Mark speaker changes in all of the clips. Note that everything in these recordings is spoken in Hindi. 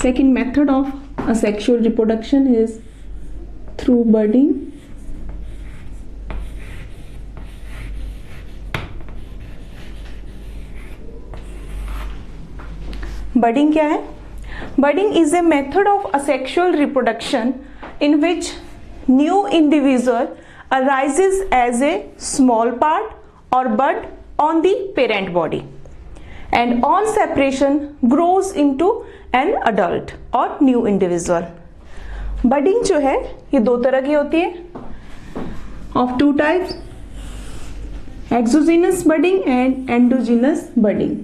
Speaker 1: Second method of asexual reproduction is through budding. Budding क्या है? Budding is a method of asexual reproduction in which new individual arises as a small part or bud on the parent body and on separation grows into an adult or new individual. Budding जो है ये दो तरह की होती है, of two types, exogenous budding and endogenous budding.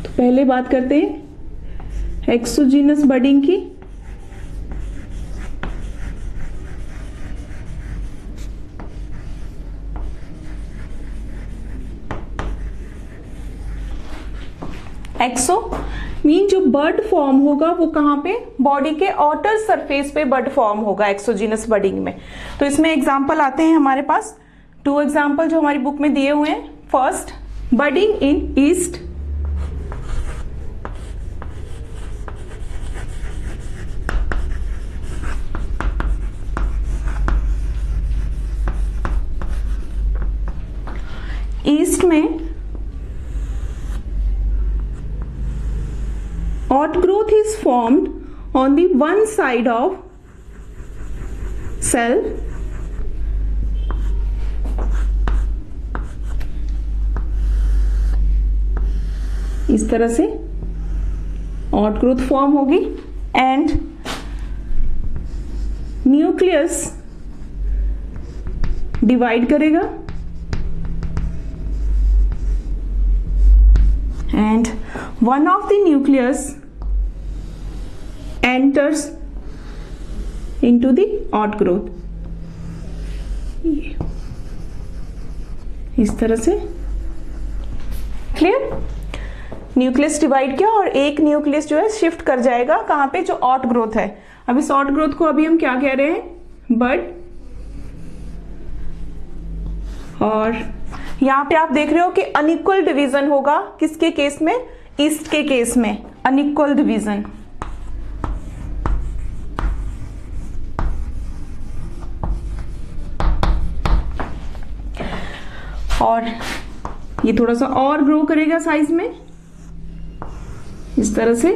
Speaker 1: तो पहले बात करते हैं एक्सोजीनस बडिंग की. एक्सो मीन जो बर्ड फॉर्म होगा वो कहाँ पे, बॉडी के आउटर सरफेस पे बर्ड फॉर्म होगा एक्सोजीनस बडिंग में. तो इसमें एग्जांपल आते हैं हमारे पास, 2 एग्जांपल जो हमारी बुक में दिए हुए हैं. फर्स्ट, बडिंग इन ईस्ट. ईस्ट में outgrowth is formed on the one side of cell इस तरह से outgrowth फॉर्म होगी एंड न्यूक्लियस डिवाइड करेगा and one of the nucleus enters into the outgrowth. इस तरह से क्लियर. न्यूक्लियस डिवाइड किया और एक न्यूक्लियस जो है शिफ्ट कर जाएगा कहां पे, जो आउटग्रोथ है. अब इस आउटग्रोथ को अभी हम क्या कह रहे हैं, बड. और यहां पे आप देख रहे हो कि अनइक्वल डिवीजन होगा किसके केस में, ईस्ट के केस में अनइक्वल डिवीजन. और ये थोड़ा सा और ग्रो करेगा साइज में इस तरह से.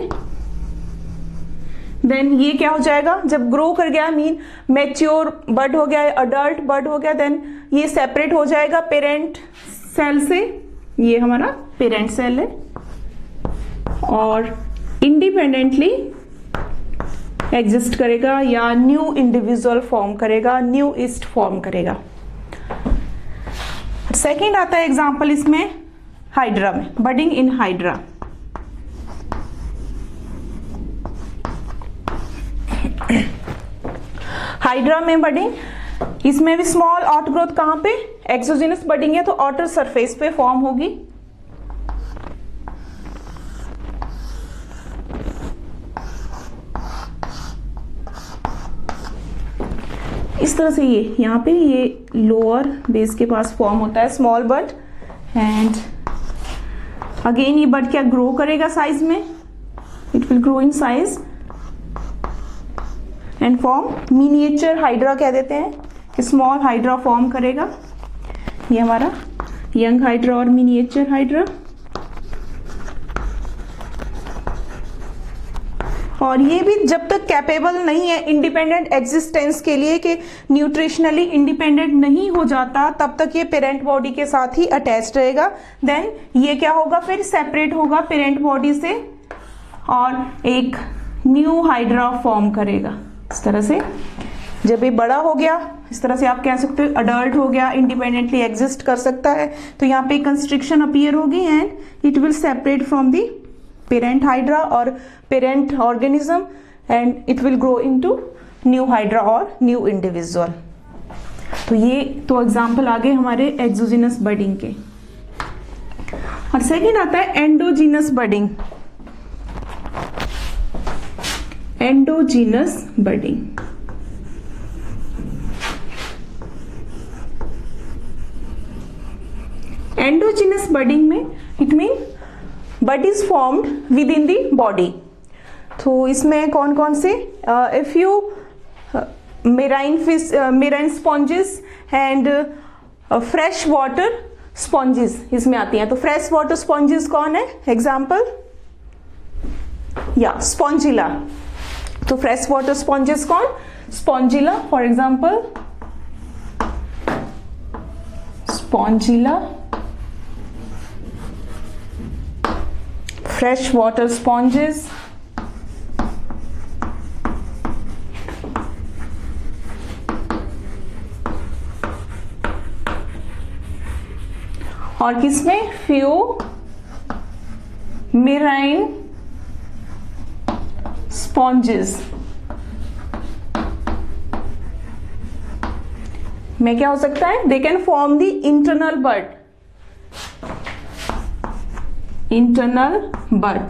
Speaker 1: देन ये क्या हो जाएगा, जब ग्रो कर गया मीन मैच्योर बर्ड हो गया, अडल्ट बर्ड हो गया, देन ये सेपरेट हो जाएगा पेरेंट सेल से. ये हमारा पेरेंट सेल है और इंडिपेंडेंटली एग्जिस्ट करेगा या न्यू इंडिविजुअल फॉर्म करेगा, न्यू ईस्ट फॉर्म करेगा. सेकेंड आता है एग्जांपल इसमें हाइड्रा में, बडिंग इन हाइड्रा. हाइड्रा में बडिंग, इसमें भी स्मॉल आउटग्रोथ कहां पे, एक्सोजीनस बडिंग है तो आउटर सरफेस पे फॉर्म होगी. इस तरह से ये यहां पे ये लोअर बेस के पास फॉर्म होता है स्मॉल बड एंड अगेन ये बड क्या ग्रो करेगा साइज में, it will grow in size and form miniature hydra कह देते हैं कि स्मॉल हाइड्रा फॉर्म करेगा. ये हमारा यंग हाइड्रा और मिनिएचर हाइड्रा. और ये भी जब तक कैपेबल नहीं है इंडिपेंडेंट एग्जिस्टेंस के लिए, कि न्यूट्रिशनली इंडिपेंडेंट नहीं हो जाता, तब तक ये पेरेंट बॉडी के साथ ही अटैच रहेगा. देन ये क्या होगा, फिर सेपरेट होगा पेरेंट बॉडी से और एक न्यू हाइड्रा फॉर्म करेगा इस तरह से. जब ये बड़ा हो गया, इस तरह से आप कह सकते हो अडल्ट हो गया, इंडिपेंडेंटली एग्जिस्ट कर सकता है, तो यहाँ पे कंस्ट्रिक्शन अपीयर होगी and it will separate from the parent hydra और parent organism and it will grow into new hydra और न्यू इंडिविजुअल. तो ये तो एग्जाम्पल आ गए हमारे एक्सोजीनस बडिंग के. और सेकेंड आता है endogenous budding. Endogenous budding, endogenous budding में it mean bud is formed within the body. तो इसमें कौन कौन से, if you marine sponges and fresh water sponges इसमें आती हैं। तो फ्रेश वाटर स्पॉन्जेस कौन है, एग्जाम्पल या स्पॉन्जिला। तो फ्रेश वाटर स्पॉन्जेस कौन, Spongilla, for example Spongilla, fresh water sponges. और किसमें, फ्यू मेराइन स्पॉन्जेस में क्या हो सकता है, they can form the internal bud, internal bud.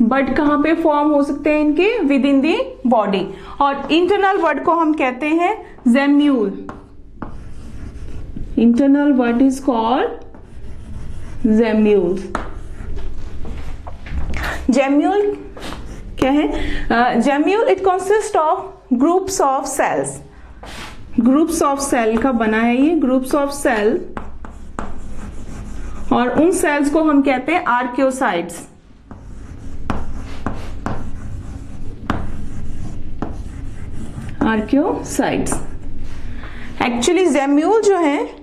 Speaker 1: Bud कहां पे फॉर्म हो सकते हैं इनके, विद इन दी बॉडी। और इंटरनल बड को हम कहते हैं gemmule. Internal bud is called gemmule. Gemmule क्या है, gemmule it consist of groups of cells. Groups of cell का बना है ये, ग्रुप्स ऑफ सेल, और उन सेल्स को हम कहते हैं आर्कियोसाइट्स। आर्कियोसाइट्स। एक्चुअली जेम्यूल जो है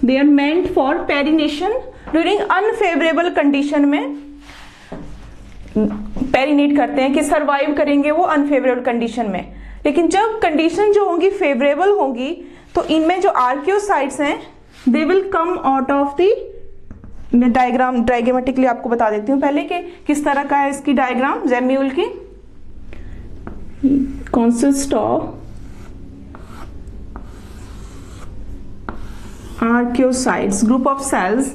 Speaker 1: they are meant for perennation during unfavourable condition में पेरिनेट करते हैं कि सरवाइव करेंगे वो अनफेवरेबल कंडीशन में। लेकिन जब कंडीशन जो होंगी फेवरेबल होंगी तो इनमें जो आर्कियोसाइट्स हैं they will come out of the diagram. Diagrammatically आपको बता देती हूँ पहले कि किस तरह का है इसकी डायग्राम जेम्यूल की। Consist of archaeocytes, group of cells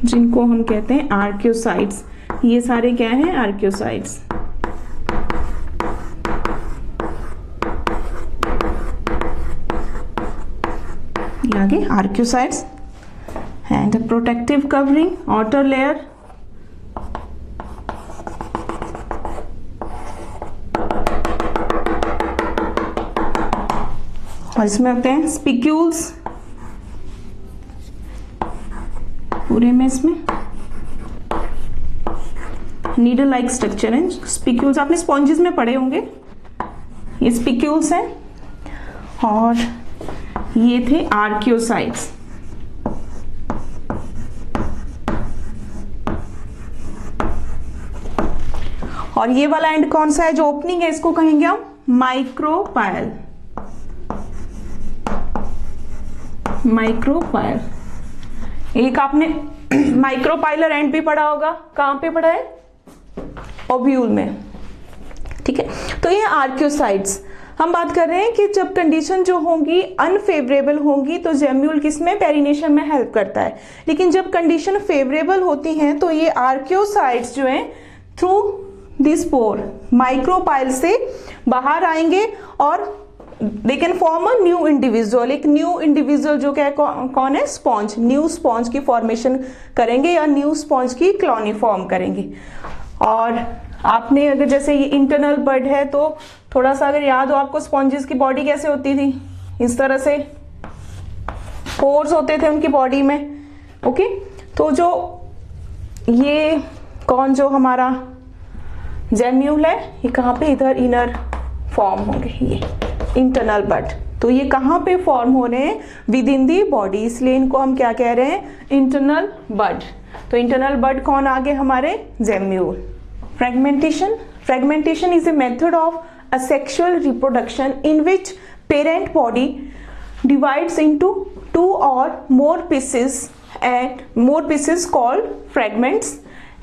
Speaker 1: जिनको हम कहते हैं आर्कियोसाइट्स। ये सारे क्या हैं, आर्कियोसाइट्स। ये आगे archaeocytes and protective covering, outer layer, और इसमें होते हैं स्पिक्यूल्स पूरे में। इसमें नीडल लाइक स्ट्रक्चर है। स्पिक्यूल्स आपने स्पॉन्जेस में पढ़े होंगे, ये स्पिक्यूल्स हैं। और ये थे आर्कियोसाइट्स। और ये वाला एंड कौन सा है जो ओपनिंग है, इसको कहेंगे हम माइक्रोपाइल। माइक्रोपाइल। एक आपने माइक्रोपाइलर एंड भी पढ़ा होगा, कहां पे पढ़ा है, ओव्यूल में। ठीक है, तो ये आर्कियोसाइट्स। हम बात कर रहे हैं कि जब कंडीशन जो होंगी अनफेवरेबल होंगी तो जेम्यूल किसमें, पेरिनेशन में हेल्प करता है। लेकिन जब कंडीशन फेवरेबल होती हैं तो ये आर्कियोसाइट्स जो हैं थ्रू दिस पोर माइक्रोपाइल से बाहर आएंगे और दे can form a new individual. एक न्यू इंडिविजुअल जो क्या है, कौन है, स्पॉन्ज। न्यू स्पॉन्ज की फॉर्मेशन करेंगे या न्यू स्पॉन्ज की कॉलोनी फॉर्म करेंगे। और आपने अगर जैसे ये इंटरनल बड है तो थोड़ा सा अगर याद हो आपको, स्पॉन्जेस की बॉडी कैसे होती थी, इस तरह से पोर्स होते थे उनकी बॉडी में। ओके, तो जो ये कौन जो हमारा जेम्यूल है, ये कहाँ पे, इधर इनर फॉर्म होंगे, ये इंटरनल बड। तो ये कहाँ पे फॉर्म हो रहे हैं, विद इन दी बॉडी, इसलिए इनको हम क्या कह रहे हैं, इंटरनल बड। तो इंटरनल बड कौन आगे हमारे, gemmule. Fragmentation. Fragmentation is a method of asexual reproduction in which parent body divides into two or more pieces and more pieces called fragments,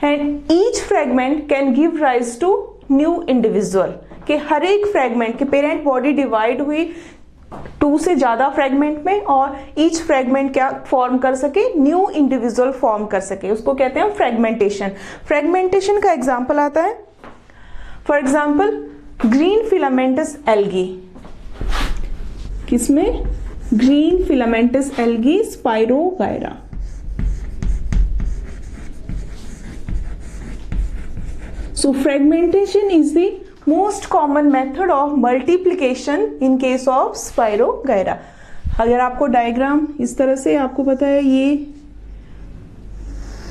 Speaker 1: and each fragment can give rise to new individual। कि हर एक फ्रेगमेंट के पेरेंट बॉडी डिवाइड हुई 2 से ज्यादा फ्रेगमेंट में और ईच फ्रेगमेंट क्या फॉर्म कर सके, न्यू इंडिविजुअल फॉर्म कर सके, उसको कहते हैं फ्रेगमेंटेशन। फ्रेगमेंटेशन का एग्जांपल आता है, for example green filamentous algae. किसमें, green filamentous algae Spirogyra. So fragmentation is the most common method of multiplication in case of Spirogyra। अगर आपको डायग्राम इस तरह से आपको पता है, ये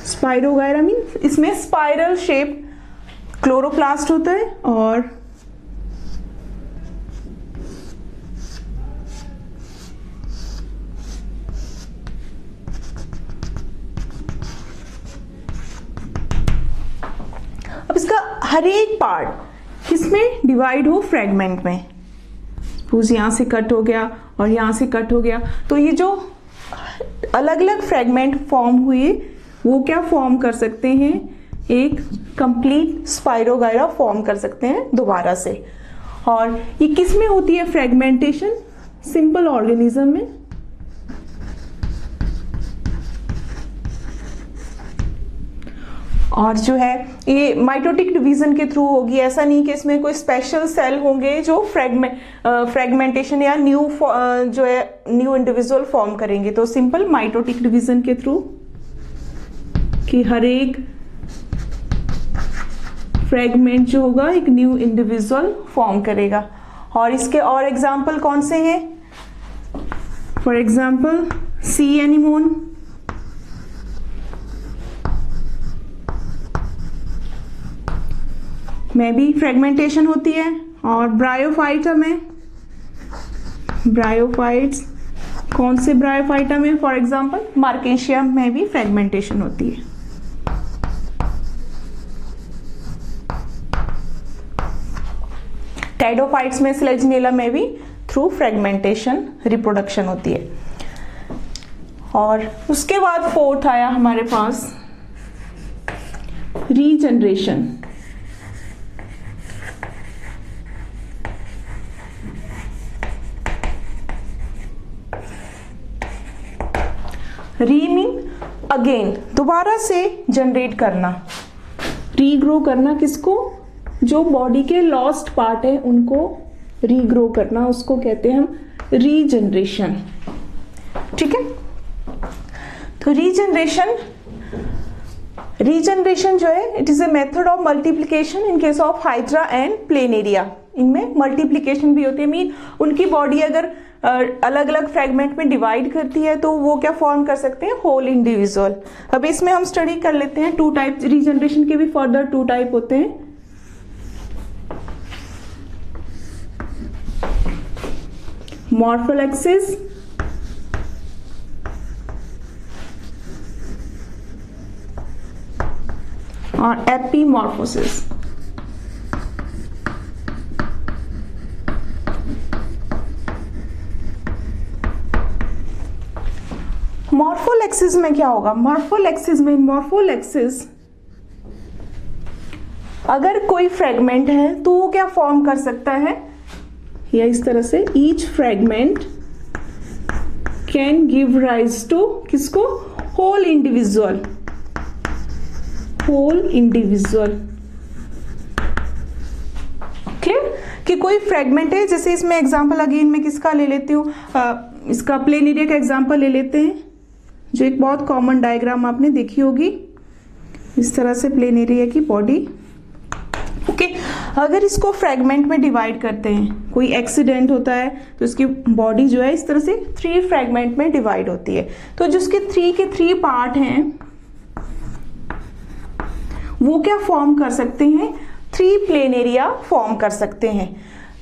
Speaker 1: स्पाइरोगायरा मीन इसमें स्पाइरल शेप क्लोरोप्लास्ट होता है और अब इसका हर एक पार्ट किसमें डिवाइड हो, फ्रेगमेंट में। सपोज यहां से कट हो गया और यहां से कट हो गया, तो ये जो अलग अलग फ्रेगमेंट फॉर्म हुए वो क्या फॉर्म कर सकते हैं, एक कंप्लीट स्पाइरोगायरा फॉर्म कर सकते हैं दोबारा से। और ये किस में होती है फ्रेगमेंटेशन, सिंपल ऑर्गेनिज्म में। और जो है ये माइटोटिक डिवीजन के थ्रू होगी, ऐसा नहीं कि इसमें कोई स्पेशल सेल होंगे जो फ्रेगमेंटेशन या न्यू जो है न्यू इंडिविजुअल फॉर्म करेंगे। तो सिंपल माइटोटिक डिवीजन के थ्रू कि हर एक फ्रेगमेंट जो होगा एक न्यू इंडिविजुअल फॉर्म करेगा। और इसके और एग्जाम्पल कौन से हैं, फॉर एग्जाम्पल सी एनिमोन, में भी फ्रेगमेंटेशन होती है। और ब्रायोफाइटा में, ब्रायोफाइट्स कौन से ब्रायोफाइटा में, फॉर एग्जांपल मार्केशिया में भी फ्रेगमेंटेशन होती है। टेडोफाइट्स में, स्लेजिनेला में भी थ्रू फ्रेगमेंटेशन रिप्रोडक्शन होती है। और उसके बाद फोर्थ आया हमारे पास रीजनरेशन। री मीन अगेन, दोबारा से जनरेट करना, रीग्रो करना किसको, जो बॉडी के लॉस्ट पार्ट है उनको रीग्रो करना, उसको कहते हैं हम रीजनरेशन। ठीक है, तो रीजनरेशन जो है it is a method of multiplication in case of hydra and planaria. इनमें मल्टीप्लीकेशन भी होती है, मीन उनकी बॉडी अगर अलग अलग फ्रेगमेंट में डिवाइड करती है तो वो क्या फॉर्म कर सकते हैं, होल इंडिविजुअल। अब इसमें हम स्टडी कर लेते हैं टू टाइप, रीजनरेशन के भी फर्दर टू टाइप होते हैं। मॉर्फोलेक्सिस और एपीमॉर्फोसिस। मॉर्फोलेक्सिस में क्या होगा, मॉर्फोलेक्सिस अगर कोई फ्रेगमेंट है तो वो क्या फॉर्म कर सकता है, या इस तरह से each fragment can give rise to किसको, होल इंडिविजुअल। क्लियर, कि कोई फ्रेगमेंट है, जैसे इसमें एग्जांपल अगेन मैं किसका ले लेती हूँ, इसका प्लेनेरिया का एग्जांपल ले लेते हैं, जो एक बहुत कॉमन डायग्राम आपने देखी होगी, इस तरह से प्लेनेरिया की बॉडी। ओके, अगर इसको फ्रेगमेंट में डिवाइड करते हैं, कोई एक्सीडेंट होता है तो इसकी बॉडी जो है इस तरह से 3 फ्रेगमेंट में डिवाइड होती है। तो जिसके 3 के 3 पार्ट हैं वो क्या फॉर्म कर सकते हैं, 3 प्लेनेरिया फॉर्म कर सकते हैं।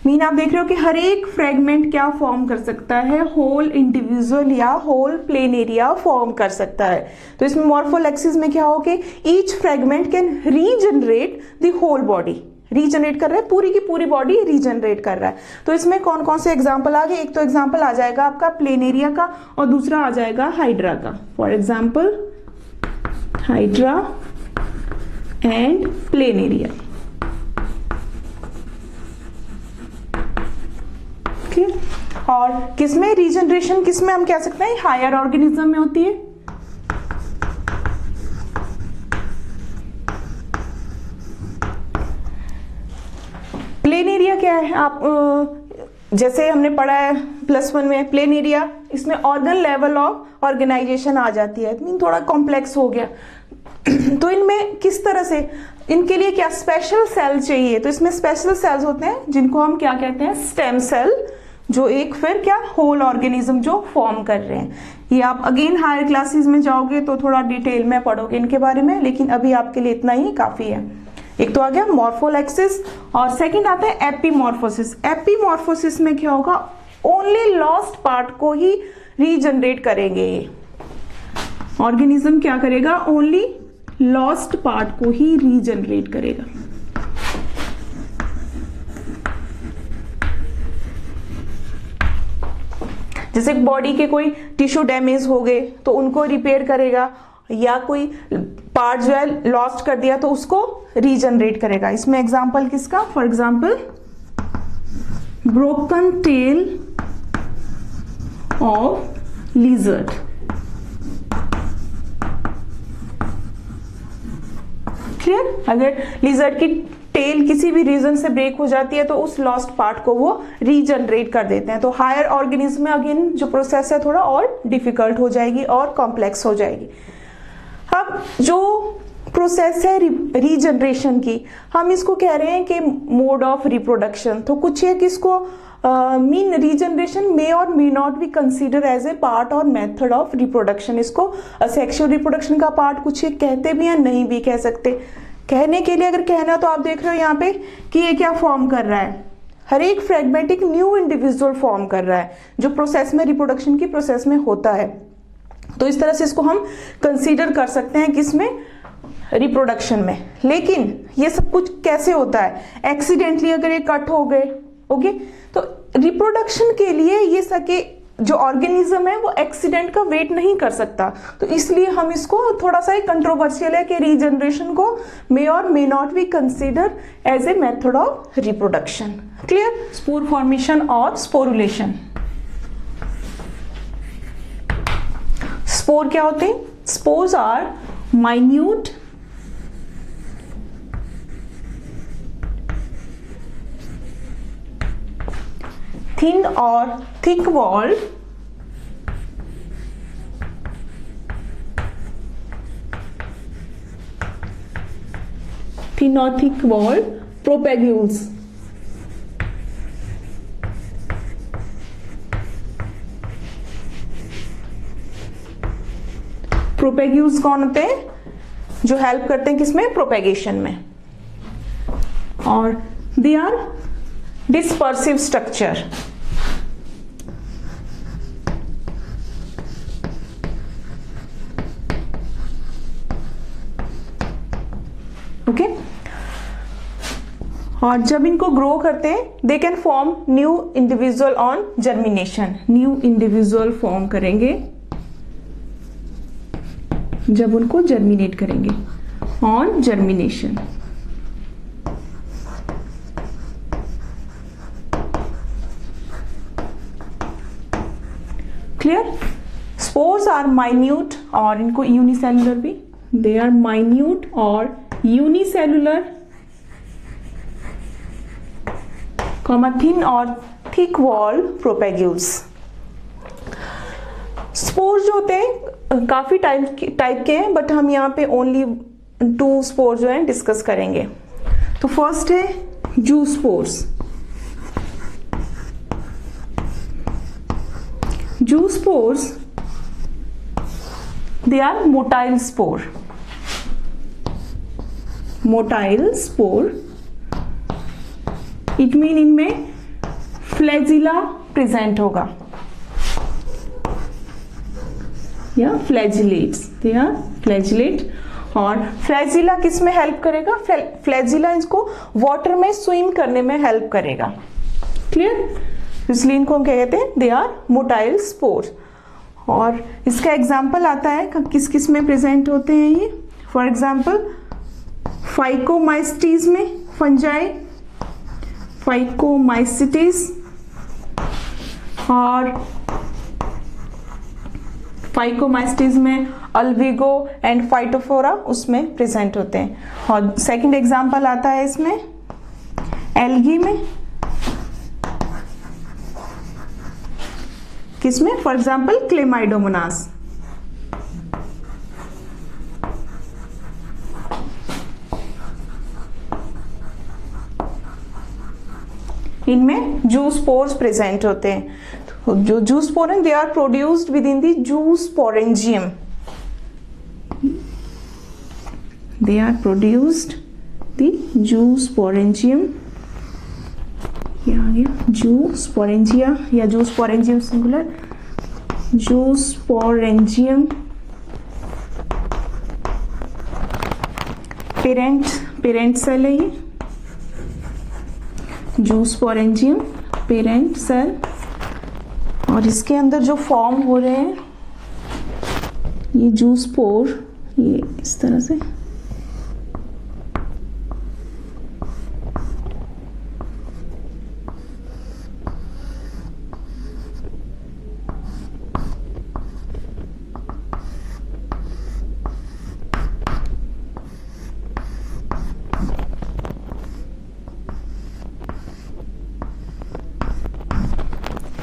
Speaker 1: मीन आप देख रहे हो कि हर एक फ्रेगमेंट क्या फॉर्म कर सकता है, होल इंडिविजुअल या होल प्लेनेरिया फॉर्म कर सकता है। तो इसमें मॉर्फोलेक्सिस में क्या हो कि each fragment can regenerate the whole body, regenerate कर रहा है, पूरी की पूरी बॉडी रीजनरेट कर रहा है। तो इसमें कौन कौन से एग्जाम्पल आ गए, एक तो एग्जाम्पल आ जाएगा आपका प्लेनेरिया का और दूसरा आ जाएगा हाइड्रा का। For example hydra and planaria. और किसमें रीजनरेशन, किसमें हम कह सकते हैं हायर ऑर्गेनिज्म में होती है। प्लेनेरिया क्या है, आप जैसे हमने पढ़ा है +1 में प्लेन एरिया, इसमें ऑर्गन लेवल ऑफ ऑर्गेनाइजेशन आ जाती है, मीन थोड़ा कॉम्प्लेक्स हो गया। तो इनमें किस तरह से, इनके लिए क्या स्पेशल सेल चाहिए, तो इसमें स्पेशल सेल्स होते हैं जिनको हम क्या कहते हैं, स्टेम सेल, जो एक फिर क्या होल ऑर्गेनिज्म जो फॉर्म कर रहे हैं। ये आप अगेन हायर क्लासेस में जाओगे तो थोड़ा डिटेल में पढ़ोगे इनके बारे में, लेकिन अभी आपके लिए इतना ही काफी है। एक तो आ गया मॉर्फोलेक्सिस और सेकंड आता है एपीमॉर्फोसिस। एपीमॉर्फोसिस में क्या होगा, ओनली लॉस्ट पार्ट को ही रीजनरेट करेंगे ये ऑर्गेनिज्म, क्या करेगा, ओनली लॉस्ट पार्ट को ही रीजनरेट करेगा। जैसे बॉडी के कोई टिश्यू डैमेज हो गए तो उनको रिपेयर करेगा, या कोई पार्ट जो है लॉस्ट कर दिया तो उसको रीजनरेट करेगा। इसमें एग्जांपल किसका, for example broken tail of lizard. Clear, अगर लिजर्ड की टेल किसी भी रीजन से ब्रेक हो जाती है तो उस लॉस्ट पार्ट को वो रीजनरेट कर देते हैं। तो हायर ऑर्गेनिज्म में अगेन जो प्रोसेस है थोड़ा और डिफिकल्ट हो जाएगी और कॉम्प्लेक्स हो जाएगी। अब जो प्रोसेस है रीजनरेशन की, हम इसको कह रहे हैं कि मोड ऑफ रिप्रोडक्शन। तो कुछ एक इसको mean regeneration may or may not be consider as a part or method of reproduction. इसको सेक्सुअल रिप्रोडक्शन का पार्ट कुछ एक कहते भी हैं, नहीं भी कह सकते। कहने के लिए अगर कहना तो आप देख रहे हो यहाँ पे कि ये क्या फॉर्म कर रहा है, हर एक फ्रेगमेंटिक न्यू इंडिविजुअल फॉर्म कर रहा है जो प्रोसेस में, रिप्रोडक्शन की प्रोसेस में होता है। तो इस तरह से इसको हम कंसीडर कर सकते हैं किसमें, रिप्रोडक्शन में। लेकिन ये सब कुछ कैसे होता है, एक्सीडेंटली अगर ये कट हो गए, ओके, तो रिप्रोडक्शन के लिए ये सके जो ऑर्गेनिज्म है वो एक्सीडेंट का वेट नहीं कर सकता। तो इसलिए हम इसको थोड़ा सा कंट्रोवर्शियल है कि रीजनरेशन को may or may not be consider as a method of reproduction. Clear, spore formation और स्पोरुलेशन। स्पोर क्या होते हैं, spores are minute thin or thick walled propagules। Propagules कौन होते हैं, जो हेल्प करते हैं किसमें, प्रोपेगेशन में। और they are dispersive structure. Okay, और जब इनको ग्रो करते हैं they can form new individual on germination. New individual form करेंगे जब उनको जर्मिनेट करेंगे, on germination. Clear, spores are minute और इनको यूनिसेलुलर भी, दे आर माइन्यूट और unicellular, thin or thick wall propagules. Spores जो होते हैं काफी टाइप के हैं, बट हम यहाँ पे ओनली 2 स्पोर्स जो हैं डिस्कस करेंगे। तो फर्स्ट है zoospores. Zoospores they are motile spore. Motile spore it mean इनमें फ्लैजिला प्रेजेंट होगा या फ्लैजिलेट्स, दे आर फ्लैजिलेट। और फ्लैजिला किस में हेल्प करेगा, फ्लैजिला इसको वाटर में स्विम करने में हेल्प करेगा। क्लियर, इसलिए इनको हम क्या कहते हैं, दे आर मोटाइल स्पोर्स। और इसका एग्जाम्पल आता है किस किस में प्रेजेंट होते हैं ये, फॉर एग्जाम्पल फाइकोमाइस्टीज में फंजाई, फाइकोमाइसिटीज, और फाइकोमाइस्टीज में अल्विगो एंड फाइटोफोरा उसमें प्रेजेंट होते हैं। और सेकंड एग्जांपल आता है इसमें एल्गी में, किसमें? फॉर एग्जाम्पल क्लेमाइडोमोनास, इनमें जूस्पोर्स प्रेजेंट होते हैं। तो जो जूस्पोर हैं, they are produced within the zoosporangium, they are produced the zoosporangium, ये आ गया जूस्पोरेंजिया या zoosporangium singular, zoosporangium parent cell है ये, जूस्पोरेंजियम पेरेंट सेल, और इसके अंदर जो फॉर्म हो रहे हैं ये जूस्पोर, ये इस तरह से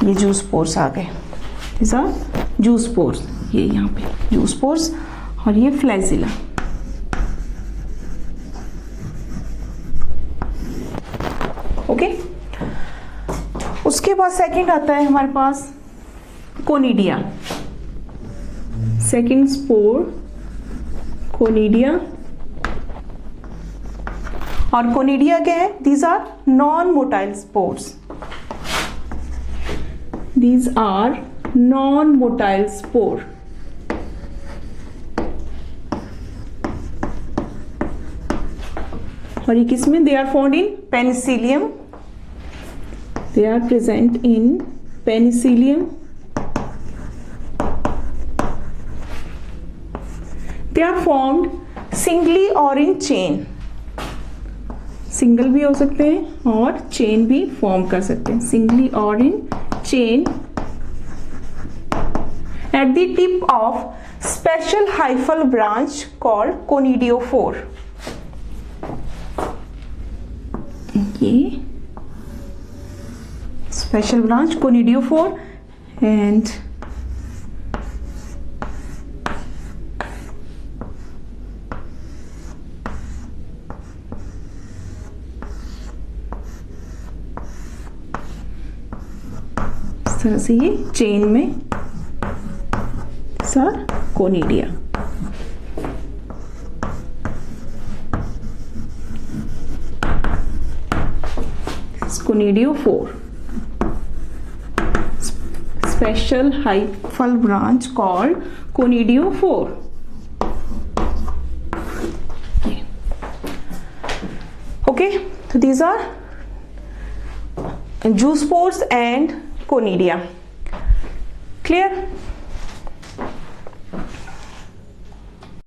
Speaker 1: ये जूस्पोर्स आ गए, दिस आर जूस्पोर्स, ये यहाँ पे जूस्पोर्स, और ये फ्लैजिला। ओके, उसके बाद सेकंड आता है हमारे पास कोनिडिया, सेकंड स्पोर कोनिडिया, और कोनिडिया क्या है? These are non motile spores, these are non-motile spore, और ये किसमें? they are found in penicillium, they are present in penicillium, they are formed singly or in chain, single भी हो सकते हैं और चेन भी फॉर्म कर सकते हैं, सिंगली और इन chain at the tip of special hyphal branch called conidiophore, ये special branch conidiophore, and इस तरह से ये चेन में sir conidia. Conidiophore, special hyphal branch called conidiophore. Okay, so these are zoospores and conidia. Clear?